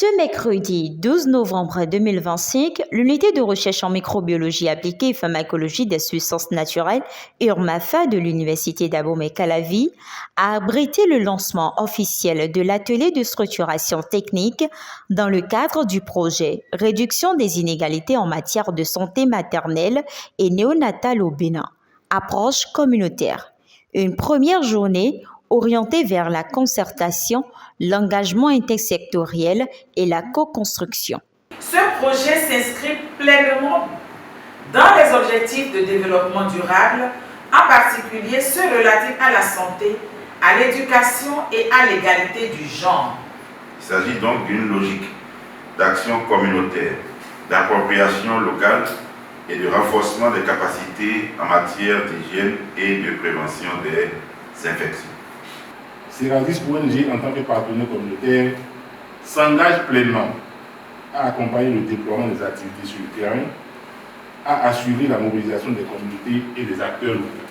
Ce mercredi 12 novembre 2025, l'unité de recherche en microbiologie appliquée et pharmacologie des substances naturelles, URMAFA de l'Université d'Abomey-Calavi, a abrité le lancement officiel de l'atelier de structuration technique dans le cadre du projet Réduction des inégalités en matière de santé maternelle et néonatale au Bénin, approche communautaire. Une première journée orientée vers la concertation, l'engagement intersectoriel et la co-construction. Ce projet s'inscrit pleinement dans les objectifs de développement durable, en particulier ceux relatifs à la santé, à l'éducation et à l'égalité du genre. Il s'agit donc d'une logique d'action communautaire, d'appropriation locale et de renforcement des capacités en matière d'hygiène et de prévention des infections. Ceradis ONG, en tant que partenaire communautaire, s'engage pleinement à accompagner le déploiement des activités sur le terrain, à assurer la mobilisation des communautés et des acteurs locaux,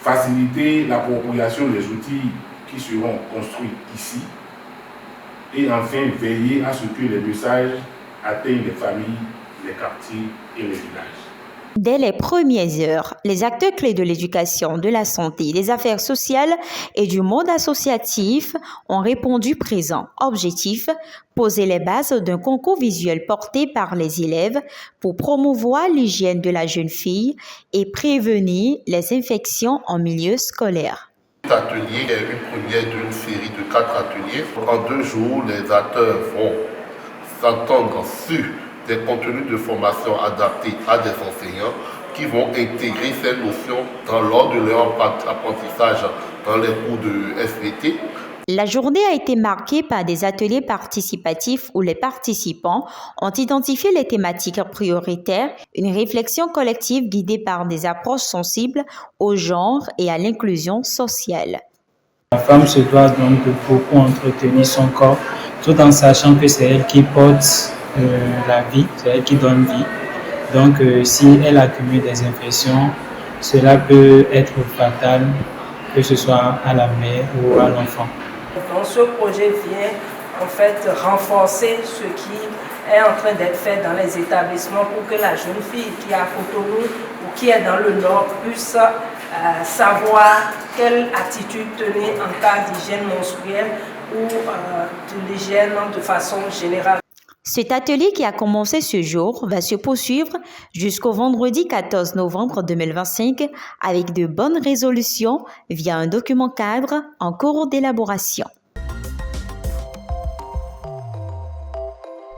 faciliter l'appropriation des outils qui seront construits ici et enfin veiller à ce que les messages atteignent les familles, les quartiers et les villages. Dès les premières heures, les acteurs clés de l'éducation, de la santé, des affaires sociales et du monde associatif ont répondu présents. Objectif, poser les bases d'un concours visuel porté par les élèves pour promouvoir l'hygiène de la jeune fille et prévenir les infections en milieu scolaire. Cet atelier est une première d'une série de 4 ateliers. En 2 jours, les acteurs vont s'entendre sur des contenus de formation adaptés à des enseignants qui vont intégrer ces notions lors de leur apprentissage dans les cours de SVT. La journée a été marquée par des ateliers participatifs où les participants ont identifié les thématiques prioritaires, une réflexion collective guidée par des approches sensibles au genre et à l'inclusion sociale. La femme se doit donc de beaucoup entretenir son corps, tout en sachant que c'est elle qui porte la vie, c'est elle qui donne vie. Donc si elle accumule des infections, cela peut être fatal, que ce soit à la mère ou à l'enfant. Donc ce projet vient en fait renforcer ce qui est en train d'être fait dans les établissements pour que la jeune fille qui est à Cotonou ou qui est dans le Nord puisse savoir quelle attitude tenir en cas d'hygiène menstruelle ou de l'hygiène de façon générale. Cet atelier qui a commencé ce jour va se poursuivre jusqu'au vendredi 14 novembre 2025 avec de bonnes résolutions via un document cadre en cours d'élaboration.